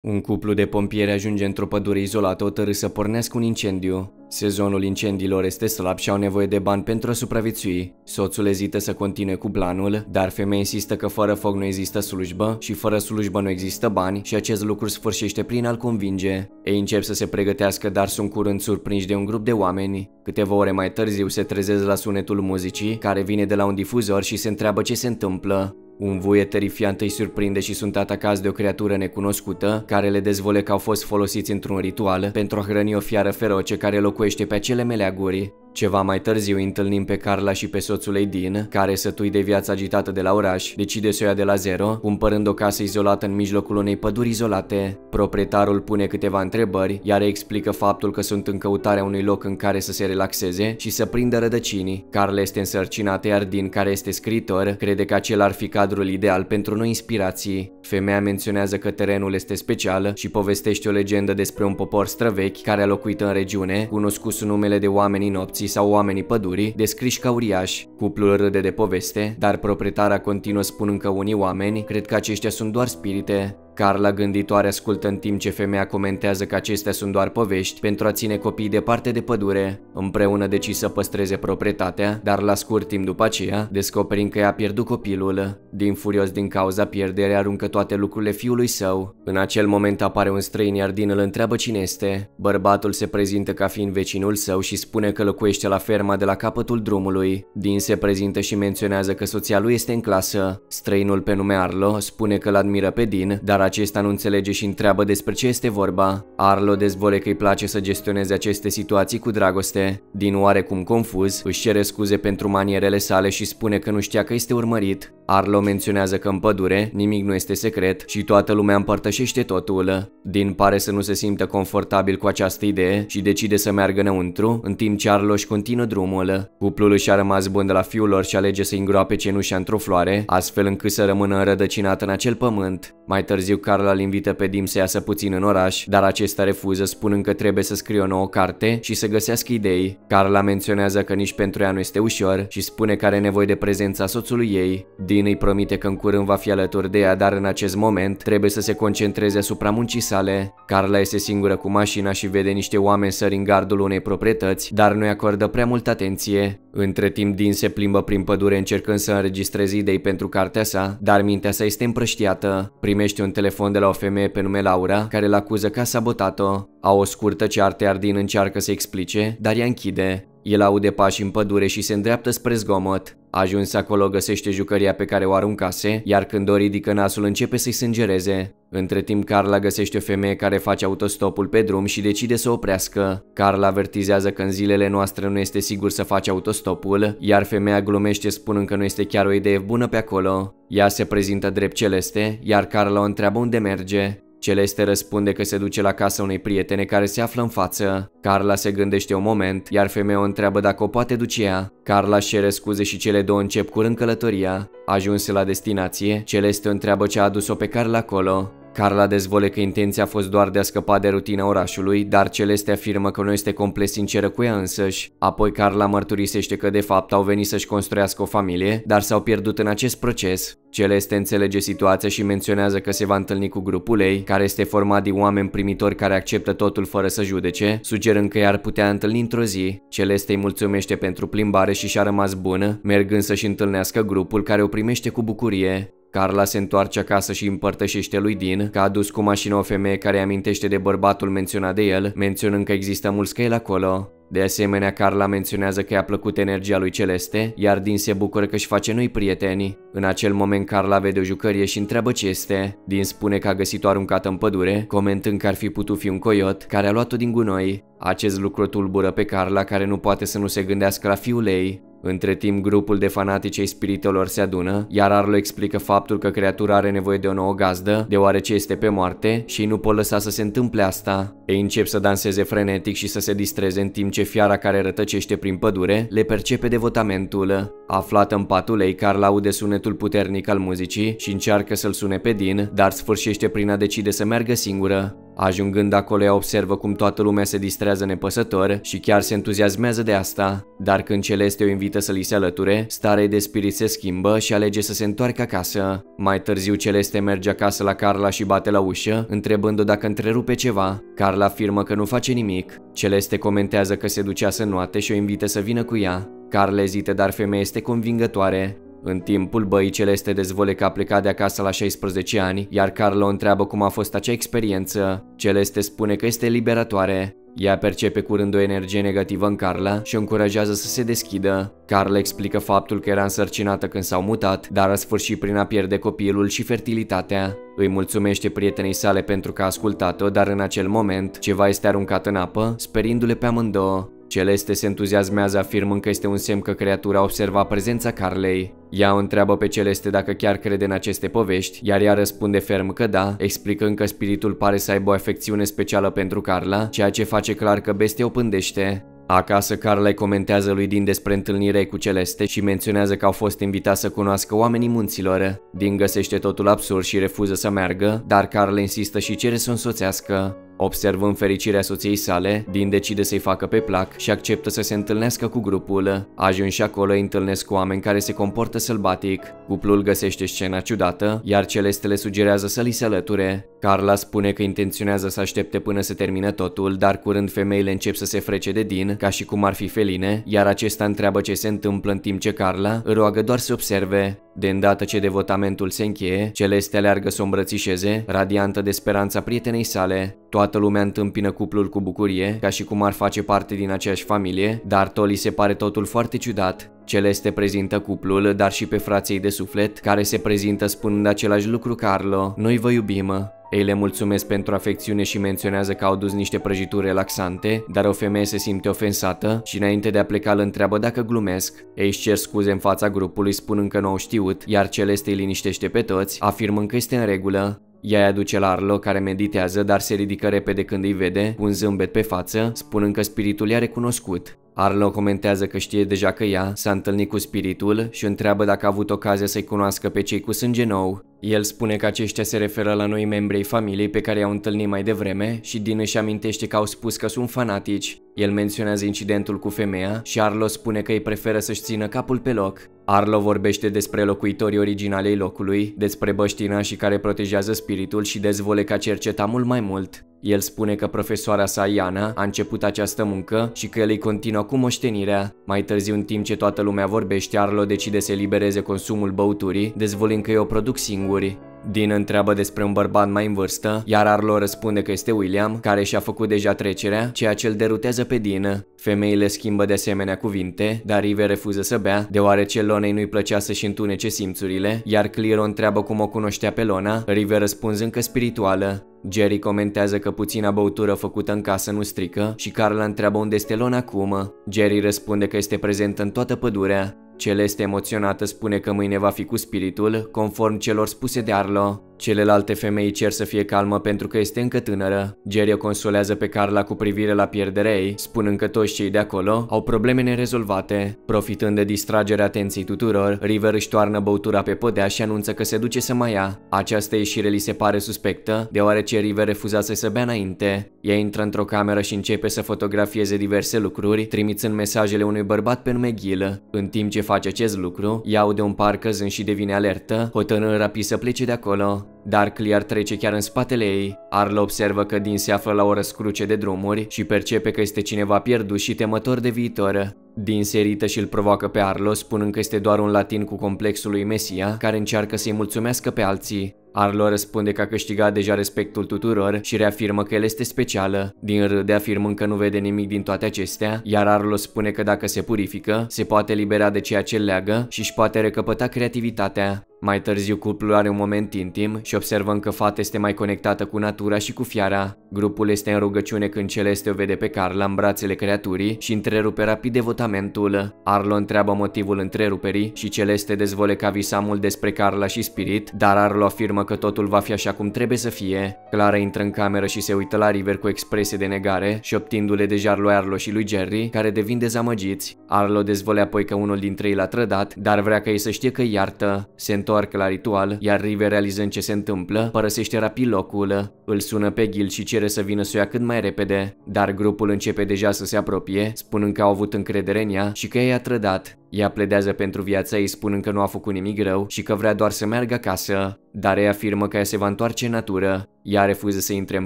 Un cuplu de pompieri ajunge într-o pădure izolată hotărât să pornească un incendiu. Sezonul incendiilor este slab și au nevoie de bani pentru a supraviețui. Soțul ezită să continue cu planul, dar femeia insistă că fără foc nu există slujbă și fără slujbă nu există bani și acest lucru sfârșește prin a-l convinge. Ei încep să se pregătească, dar sunt curând surprinși de un grup de oameni. Câteva ore mai târziu se trezesc la sunetul muzicii, care vine de la un difuzor și se întreabă ce se întâmplă. Un vuiet terifiant îi surprinde și sunt atacați de o creatură necunoscută, care le dezvăluie că au fost folosiți într-un ritual pentru a hrăni o fiară feroce care locuiește pe acele meleaguri. Ceva mai târziu îi întâlnim pe Carla și pe soțul ei Dean, care, sătui de viața agitată de la oraș, decide să o ia de la zero, cumpărând o casă izolată în mijlocul unei păduri izolate. Proprietarul pune câteva întrebări, iar îi explică faptul că sunt în căutarea unui loc în care să se relaxeze și să prindă rădăcini. Carla este însărcinată, iar Dean, care este scriitor, crede că acela ar fi cadrul ideal pentru noi inspirații. Femeia menționează că terenul este special și povestește o legendă despre un popor străvechi care a locuit în regiune, cunoscut sub numele de oamenii nopții sau oamenii pădurii, descriși ca uriași. Cuplul râde de poveste, dar proprietara continuă spunând că unii oameni cred că aceștia sunt doar spirite. Carla, gânditoare, ascultă în timp ce femeia comentează că acestea sunt doar povești pentru a ține copiii departe de pădure. Împreună decid să păstreze proprietatea, dar la scurt timp după aceea, descoperind că i-a pierdut copilul. Dean, furios din cauza pierderii, aruncă toate lucrurile fiului său. În acel moment apare un străin, iar Dean îl întreabă cine este. Bărbatul se prezintă ca fiind vecinul său și spune că locuiește la ferma de la capătul drumului. Dean se prezintă și menționează că soția lui este în clasă. Străinul, pe nume Arlo, spune că îl admiră pe Dean, dar acesta nu înțelege și întreabă despre ce este vorba. Arlo dezvăluie că îi place să gestioneze aceste situații cu dragoste. Dean, oarecum confuz, își cere scuze pentru manierele sale și spune că nu știa că este urmărit. Arlo menționează că în pădure nimic nu este secret și toată lumea împărtășește totul. Dean pare să nu se simtă confortabil cu această idee și decide să meargă înăuntru, în timp ce Arlo își continuă drumul. Cuplul își a rămas bun de la fiul lor și alege să îngroape cenușa într-o floare, astfel încât să rămână înrădăcinată în acel pământ. Mai târziu, Carla îl invită pe Dean să iasă puțin în oraș, dar acesta refuză, spunând că trebuie să scrie o nouă carte și să găsească idei. Carla menționează că nici pentru ea nu este ușor și spune că are nevoie de prezența soțului ei. Dean îi promite că în curând va fi alături de ea, dar în acest moment trebuie să se concentreze asupra muncii sale. Carla este singură cu mașina și vede niște oameni sări în gardul unei proprietăți, dar nu-i acordă prea multă atenție. Între timp, Dean se plimbă prin pădure încercând să înregistreze idei pentru cartea sa, dar mintea sa este împrăștiată. Primește un telefon de la o femeie pe nume Laura, care îl acuză că a sabotat-o. Au o scurtă ceartă, iar Dean încearcă să explice, dar ea închide. El aude pași în pădure și se îndreaptă spre zgomot. Ajuns acolo, găsește jucăria pe care o aruncase, iar când o ridică, nasul începe să-i sângereze. Între timp, Carla găsește o femeie care face autostopul pe drum și decide să oprească. Carla avertizează că în zilele noastre nu este sigur să faci autostopul, iar femeia glumește spunând că nu este chiar o idee bună pe acolo. Ea se prezintă drept Celeste, iar Carla o întreabă unde merge. Celeste răspunde că se duce la casa unei prietene care se află în față. Carla se gândește un moment, iar femeia o întreabă dacă o poate duce ea. Carla își cere scuze și cele două încep curând călătoria. Ajunse la destinație, Celeste o întreabă ce a adus-o pe Carla acolo. Carla dezvăluie că intenția a fost doar de a scăpa de rutina orașului, dar Celeste afirmă că nu este complet sinceră cu ea însăși. Apoi Carla mărturisește că de fapt au venit să-și construiască o familie, dar s-au pierdut în acest proces. Celeste înțelege situația și menționează că se va întâlni cu grupul ei, care este format din oameni primitori care acceptă totul fără să judece, sugerând că i-ar putea întâlni într-o zi. Celeste îi mulțumește pentru plimbare și și-a rămas bună, mergând să-și întâlnească grupul, care o primește cu bucurie. Carla se întoarce acasă și împărtășește lui Dean că a adus cu mașină o femeie care îi amintește de bărbatul menționat de el, menționând că există mulți ca el acolo. De asemenea, Carla menționează că i-a plăcut energia lui Celeste, iar Dean se bucură că își face noi prieteni. În acel moment, Carla vede o jucărie și întreabă ce este. Dean spune că a găsit-o aruncată în pădure, comentând că ar fi putut fi un coiot care a luat-o din gunoi. Acest lucru tulbură pe Carla, care nu poate să nu se gândească la fiul ei. Între timp, grupul de fanatici ai spiritelor se adună, iar Arlo explică faptul că creatura are nevoie de o nouă gazdă, deoarece este pe moarte și ei nu pot lăsa să se întâmple asta. Ei încep să danseze frenetic și să se distreze în timp ce fiara care rătăcește prin pădure le percepe devotamentul. Aflată în patul ei, Carla aude sunetul puternic al muzicii și încearcă să-l sune pe Dean, dar sfârșește prin a decide să meargă singură. Ajungând acolo, ea observă cum toată lumea se distrează nepăsător și chiar se entuziasmează de asta, dar când Celeste o invită să li se alăture, starea de spirit se schimbă și alege să se întoarcă acasă. Mai târziu Celeste merge acasă la Carla și bate la ușă, întrebând-o dacă întrerupe ceva. Carla afirmă că nu face nimic. Celeste comentează că se ducea să înoate și o invită să vină cu ea. Carla ezită, dar femeia este convingătoare. În timpul băii, Celeste dezvole că a plecat de acasă la 16 ani, iar Carla o întreabă cum a fost acea experiență. Celeste spune că este eliberatoare. Ea percepe curând o energie negativă în Carla și o încurajează să se deschidă. Carla explică faptul că era însărcinată când s-au mutat, dar a sfârșit prin a pierde copilul și fertilitatea. Îi mulțumește prietenei sale pentru că a ascultat-o, dar în acel moment ceva este aruncat în apă, sperindu-le pe amândouă. Celeste se entuziasmează afirmând că este un semn că creatura observa prezența Carlei. Ea o întreabă pe Celeste dacă chiar crede în aceste povești, iar ea răspunde ferm că da, explicând că spiritul pare să aibă o afecțiune specială pentru Carla, ceea ce face clar că bestia o pândește. Acasă, Carla îi comentează lui Dean despre întâlnirea cu Celeste și menționează că au fost invitați să cunoască oamenii munților. Dean găsește totul absurd și refuză să meargă, dar Carla insistă și cere să o însoțească. Observând fericirea soției sale, Dean decide să-i facă pe plac și acceptă să se întâlnească cu grupul. Ajunși acolo, îi întâlnesc cu oameni care se comportă sălbatic. Cuplul găsește scena ciudată, iar Celeste le sugerează să li se alăture. Carla spune că intenționează să aștepte până se termină totul, dar curând femeile încep să se frece de Dean, ca și cum ar fi feline, iar acesta întreabă ce se întâmplă în timp ce Carla îl roagă doar să observe. De îndată ce devotamentul se încheie, Celeste aleargă să o îmbrățișeze, radiantă de speranța prietenei sale. Toată lumea întâmpină cuplul cu bucurie, ca și cum ar face parte din aceeași familie, dar tot li se pare totul foarte ciudat. Celeste prezintă cuplul, dar și pe frații de suflet, care se prezintă spunând același lucru ca Arlo: noi vă iubim. Ei le mulțumesc pentru afecțiune și menționează că au dus niște prăjituri relaxante, dar o femeie se simte ofensată și înainte de a pleca îl întreabă dacă glumesc. Ei își cer scuze în fața grupului spunând că nu au știut, iar Celeste îi liniștește pe toți, afirmând că este în regulă. Ea îi aduce la Arlo, care meditează, dar se ridică repede când îi vede, cu un zâmbet pe față, spunând că spiritul i-a recunoscut. Arlo comentează că știe deja că ea s-a întâlnit cu spiritul și întreabă dacă a avut ocazia să-i cunoască pe cei cu sânge nou. El spune că aceștia se referă la noi membri ai familiei pe care i-au întâlnit mai devreme și Dean își amintește că au spus că sunt fanatici. El menționează incidentul cu femeia și Arlo spune că îi preferă să-și țină capul pe loc. Arlo vorbește despre locuitorii originali ai locului, despre băștinașii care protejează spiritul și dezvole că a cercetat mult mai mult. El spune că profesoara sa, Iana, a început această muncă și că el îi continuă cu moștenirea. Mai târziu, în timp ce toată lumea vorbește, Arlo decide să elibereze consumul băuturii, dezvolând că ei o produc singuri. Dean întreabă despre un bărbat mai în vârstă, iar Arlo răspunde că este William, care și-a făcut deja trecerea, ceea ce îl derutează pe Dean. Femeile schimbă de asemenea cuvinte, dar River refuză să bea, deoarece Lonei nu-i plăcea să-și întunece simțurile, iar Clear o întreabă cum o cunoștea pe Lona, River răspunzând că spirituală. Jerry comentează că puțina băutură făcută în casă nu strică și Carla întreabă unde este Lona acum. Jerry răspunde că este prezent în toată pădurea. Celeste, emoționată, spune că mâine va fi cu spiritul, conform celor spuse de Arlo. Celelalte femei cer să fie calmă pentru că este încă tânără. Jerry o consolează pe Carla cu privire la pierderea ei, spunând că toți cei de acolo au probleme nerezolvate. Profitând de distragerea atenției tuturor, River își toarnă băutura pe podea și anunță că se duce să mai ia. Această ieșire li se pare suspectă, deoarece River refuzase să bea înainte. Ea intră într-o cameră și începe să fotografieze diverse lucruri, trimițând mesajele unui bărbat pe nume Gil. În timp ce face acest lucru, ea aude un par căzând și devine alertă, hotărând rapid să plece de acolo. Dar Clear trece chiar în spatele ei. Arlo observă că Dean se află la o răscruce de drumuri și percepe că este cineva pierdut și temător de viitor. Dean se irită și îl provoacă pe Arlo, spunând că este doar un latin cu complexul lui Mesia, care încearcă să-i mulțumească pe alții. Arlo răspunde că a câștigat deja respectul tuturor și reafirmă că el este specială. Dean râde, afirmând că nu vede nimic din toate acestea, iar Arlo spune că dacă se purifică, se poate libera de ceea ce îl leagă și își poate recăpăta creativitatea. Mai târziu, cuplul are un moment intim și observăm că fata este mai conectată cu natura și cu fiara. Grupul este în rugăciune când Celeste o vede pe Carla în brațele creaturii și întrerupe rapid devotamentul. Arlo întreabă motivul întreruperii și Celeste dezvole că a visat mult despre Carla și Spirit, dar Arlo afirmă că totul va fi așa cum trebuie să fie. Clara intră în cameră și se uită la River cu expresie de negare, șoptindu-le deja lui Arlo și lui Jerry, care devin dezamăgiți. Arlo dezvole apoi că unul dintre ei l-a trădat, dar vrea ca ei să știe că îi iartă. Se întoarcă la ritual, iar River, realizând ce se întâmplă, părăsește rapid locul. Îl sună pe Gil și cere să vină să o ia cât mai repede, dar grupul începe deja să se apropie, spunând că au avut încredere în ea și că ea i-a trădat. Ea pledează pentru viața ei, spunând că nu a făcut nimic rău și că vrea doar să meargă acasă, dar ea afirmă că ea se va întoarce în natură. Ea refuză să intre în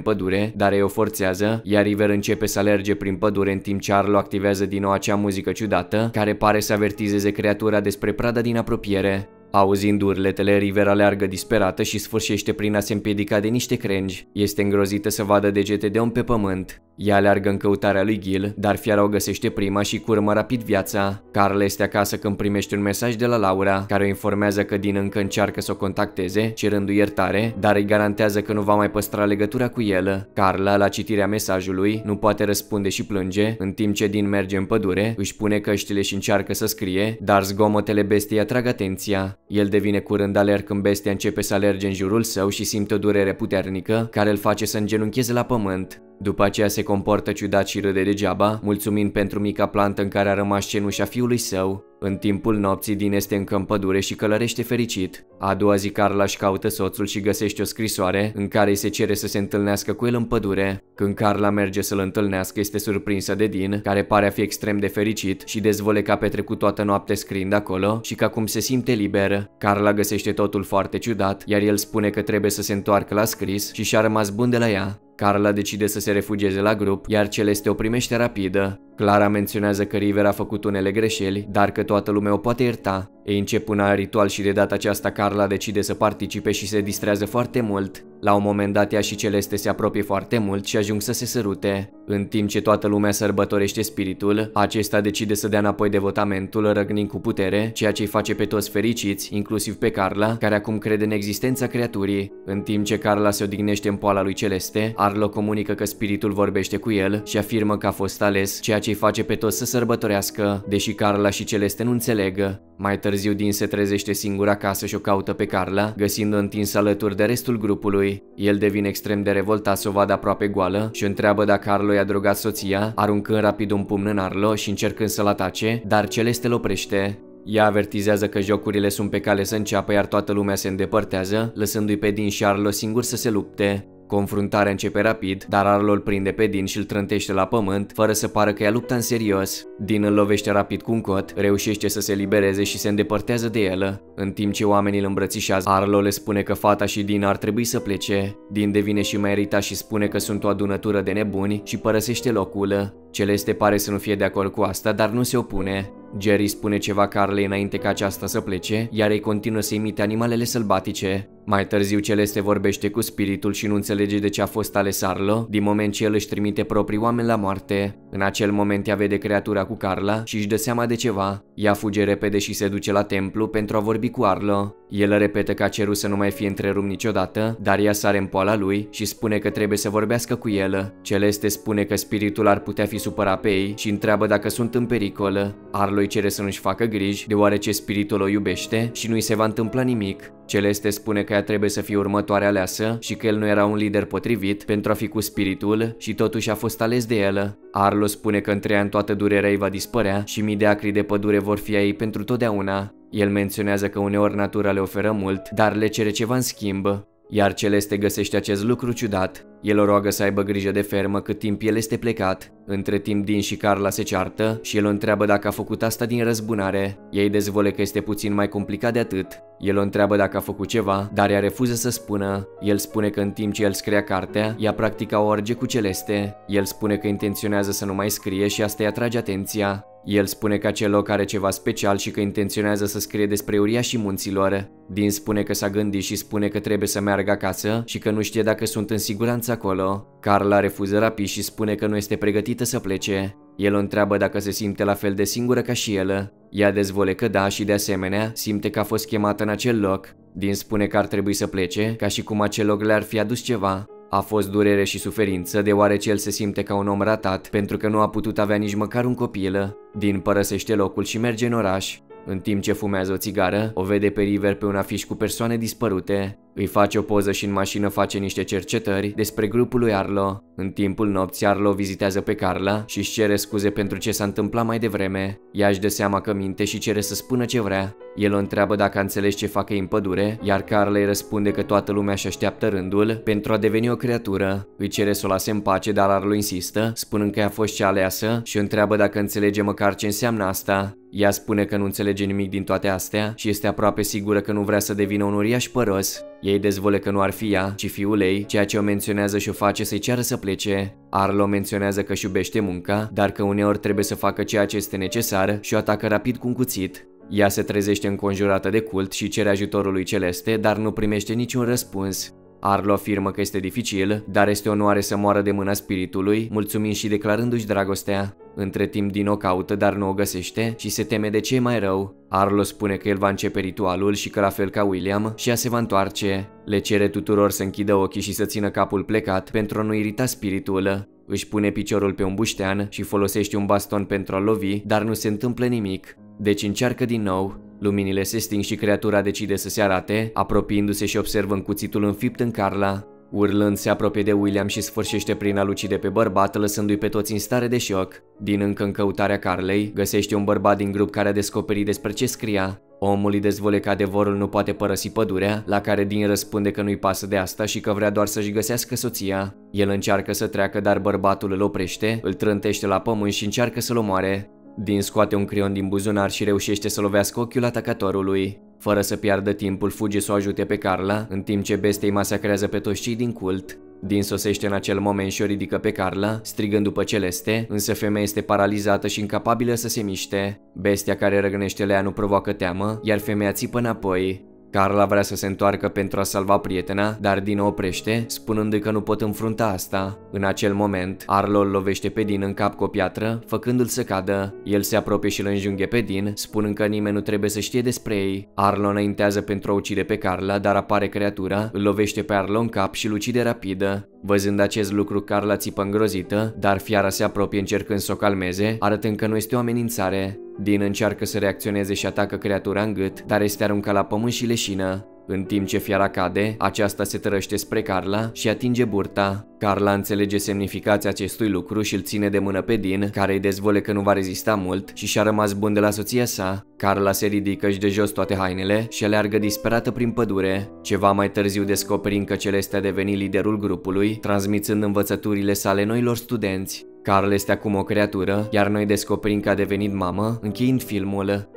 pădure, dar ei o forțează, iar River începe să alerge prin pădure în timp ce Arlo activează din nou acea muzică ciudată, care pare să avertizeze creatura despre prada din apropiere. Auzind urletele, River aleargă disperată și sfârșește prin a se împiedica de niște crengi. Este îngrozită să vadă degete de om pe pământ. Ea aleargă în căutarea lui Gil, dar fiara o găsește prima și curmă rapid viața. Carla este acasă când primește un mesaj de la Laura, care o informează că Dean încă încearcă să o contacteze, cerându-i iertare, dar îi garantează că nu va mai păstra legătura cu el. Carla, la citirea mesajului, nu poate răspunde și plânge, în timp ce Dean merge în pădure, își pune căștile și încearcă să scrie, dar zgomotele bestiei atrag atenția. El devine curând alert când bestia începe să alerge în jurul său și simte o durere puternică, care îl face să îngenuncheze la pământ. După aceea se comportă ciudat și râde degeaba, mulțumind pentru mica plantă în care a rămas cenușa fiului său. În timpul nopții, Dean este încă în pădure și călărește fericit. A doua zi, Carla își caută soțul și găsește o scrisoare în care îi se cere să se întâlnească cu el în pădure. Când Carla merge să-l întâlnească, este surprinsă de Dean, care pare a fi extrem de fericit și dezvăluie că a petrecut toată noaptea scriind acolo și că acum se simte liber. Carla găsește totul foarte ciudat, iar el spune că trebuie să se întoarcă la scris și și-a rămas bun de la ea. Carla decide să se refugieze la grup, iar Celeste o primește rapidă. Clara menționează că River a făcut unele greșeli, dar că toată lumea o poate ierta. Ei încep un alt ritual și de data aceasta Carla decide să participe și se distrează foarte mult. La un moment dat, ea și Celeste se apropie foarte mult și ajung să se sărute. În timp ce toată lumea sărbătorește spiritul, acesta decide să dea înapoi devotamentul, răgnind cu putere, ceea ce îi face pe toți fericiți, inclusiv pe Carla, care acum crede în existența creaturii. În timp ce Carla se odihnește în poala lui Celeste, Arlo comunică că spiritul vorbește cu el și afirmă că a fost ales, ceea ce îi face pe toți să sărbătorească, deși Carla și Celeste nu înțeleg. Mai târziu, Dean se trezește singur acasă și o caută pe Carla, găsind-o întinsă alături de restul grupului. El devine extrem de revoltat să o vadă aproape goală și o întreabă dacă Arlo i-a drogat soția, aruncând rapid un pumn în Arlo și încercând să-l atace, dar Celeste îl oprește. Ea avertizează că jocurile sunt pe cale să înceapă, iar toată lumea se îndepărtează, lăsându-i pe Dean și Arlo singuri să se lupte. Confruntarea începe rapid, dar Arlo îl prinde pe Dean și îl trântește la pământ, fără să pară că ea luptă în serios. Dean îl lovește rapid cu un cot, reușește să se libereze și se îndepărtează de el. În timp ce oamenii îl îmbrățișează, Arlo le spune că fata și Dean ar trebui să plece. Dean devine și mai iritat și spune că sunt o adunătură de nebuni și părăsește locul. Celeste pare să nu fie de acord cu asta, dar nu se opune. Jerry spune ceva Carlei înainte ca aceasta să plece, iar ei continuă să imite animalele sălbatice. Mai târziu, Celeste vorbește cu spiritul și nu înțelege de ce a fost ales Arlo, din moment ce el își trimite proprii oameni la moarte. În acel moment ea vede creatura cu Carla și își dă seama de ceva. Ea fuge repede și se duce la templu pentru a vorbi cu Arlo. El repetă că a cerut să nu mai fie întrerupt niciodată, dar ea sare în poala lui și spune că trebuie să vorbească cu el. Celeste spune că spiritul ar putea fi supărat pe ei și întreabă dacă sunt în pericol. Arlo îi cere să nu-și facă griji, deoarece spiritul o iubește și nu-i se va întâmpla nimic. Celeste spune că ea trebuie să fie următoarea aleasă și că el nu era un lider potrivit pentru a fi cu spiritul și totuși a fost ales de el. Arlo spune că în 3 ani toată durerea ei va dispărea și mii de acri de pădure vor fi a ei pentru totdeauna. El menționează că uneori natura le oferă mult, dar le cere ceva în schimb. Iar Celeste găsește acest lucru ciudat. El o roagă să aibă grijă de fermă cât timp el este plecat. Între timp, Dean și Carla se ceartă și el o întreabă dacă a făcut asta din răzbunare. Ei dezvăluie că este puțin mai complicat de atât. El o întreabă dacă a făcut ceva, dar ea refuză să spună. El spune că în timp ce el scria cartea, ea practica o orgie cu Celeste. El spune că intenționează să nu mai scrie și asta îi atrage atenția. El spune că acel loc are ceva special și că intenționează să scrie despre uriașii munților. Dean spune că s-a gândit și spune că trebuie să meargă acasă și că nu știe dacă sunt în siguranță acolo. Carla refuză rapid și spune că nu este pregătită să plece. El o întreabă dacă se simte la fel de singură ca și el. Ea dezvăluie că da și de asemenea simte că a fost chemată în acel loc. Dean spune că ar trebui să plece, ca și cum acel loc le-ar fi adus ceva. A fost durere și suferință, deoarece el se simte ca un om ratat, pentru că nu a putut avea nici măcar un copil. Dean părăsește locul și merge în oraș. În timp ce fumează o țigară, o vede pe River pe un afiș cu persoane dispărute. Îi face o poză și în mașină face niște cercetări despre grupul lui Arlo. În timpul nopții, Arlo vizitează pe Carla și își cere scuze pentru ce s-a întâmplat mai devreme. Ea își dă seama că minte și cere să spună ce vrea. El o întreabă dacă a înțeles ce fac ei în pădure, iar Carla îi răspunde că toată lumea își așteaptă rândul pentru a deveni o creatură. Îi cere să o lase în pace, dar Arlo insistă, spunând că ea a fost cea aleasă și o întreabă dacă înțelege măcar ce înseamnă asta. Ea spune că nu înțelege nimic din toate astea și este aproape sigură că nu vrea să devină un uriaș păros. Ei dezvăluie că nu ar fi ea, ci fiul ei, ceea ce o menționează și o face să-i ceară să plece. Arlo menționează că își iubește munca, dar că uneori trebuie să facă ceea ce este necesar și o atacă rapid cu un cuțit. Ea se trezește înconjurată de cult și cere ajutorul lui Celeste, dar nu primește niciun răspuns. Arlo afirmă că este dificil, dar este onoare să moară de mâna spiritului, mulțumind și declarându-și dragostea. Între timp Dino caută, dar nu o găsește și se teme de ce e mai rău. Arlo spune că el va începe ritualul și că la fel ca William, și ea se va întoarce. Le cere tuturor să închidă ochii și să țină capul plecat pentru a nu irita spiritul. Își pune piciorul pe un buștean și folosește un baston pentru a lovi, dar nu se întâmplă nimic. Deci încearcă din nou. Luminile se sting și creatura decide să se arate, apropiindu-se și observând cuțitul înfipt în Carla. Urlând, se apropie de William și sfârșește prin a-l ucide pe bărbat, lăsându-i pe toți în stare de șoc. Din încă în căutarea Carlei, găsește un bărbat din grup care a descoperit despre ce scria. Omul îi dezvăluie că adevărul nu poate părăsi pădurea, la care Dean răspunde că nu-i pasă de asta și că vrea doar să-și găsească soția. El încearcă să treacă, dar bărbatul îl oprește, îl trântește la pământ și încearcă să-l omoare. Dean scoate un creion din buzunar și reușește să lovească ochiul atacatorului. Fără să piardă timpul, fuge să o ajute pe Carla, în timp ce bestia îi masacrează pe toți cei din cult. Dean sosește în acel moment și o ridică pe Carla, strigând după Celeste, însă femeia este paralizată și incapabilă să se miște. Bestia care răgnește la ea nu provoacă teamă, iar femeia țipă înapoi. Carla vrea să se întoarcă pentru a salva prietena, dar Dean o oprește, spunându-i că nu pot înfrunta asta. În acel moment, Arlo îl lovește pe Dean în cap cu o piatră, făcându-l să cadă. El se apropie și îl înjunghe pe Dean, spunând că nimeni nu trebuie să știe despre ei. Arlo înaintează pentru a ucide pe Carla, dar apare creatura, îl lovește pe Arlo în cap și îl ucide rapid. Văzând acest lucru, Carla țipă îngrozită, dar fiara se apropie încercând să o calmeze, arătând că nu este o amenințare. Dean încearcă să reacționeze și atacă creatura în gât, dar este aruncat la pământ și leșină. În timp ce fiara cade, aceasta se tărăște spre Carla și atinge burta. Carla înțelege semnificația acestui lucru și îl ține de mână pe Dean, care îi dezvăluie că nu va rezista mult și și-a rămas bun de la soția sa. Carla se ridică, își dă jos toate hainele și aleargă disperată prin pădure. Ceva mai târziu descoperim că Celeste a devenit liderul grupului, transmițând învățăturile sale noilor studenți. Carla este acum o creatură, iar noi descoperim că a devenit mamă, încheiind filmul.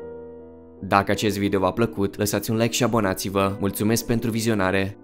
Dacă acest video v-a plăcut, lăsați un like și abonați-vă. Mulțumesc pentru vizionare!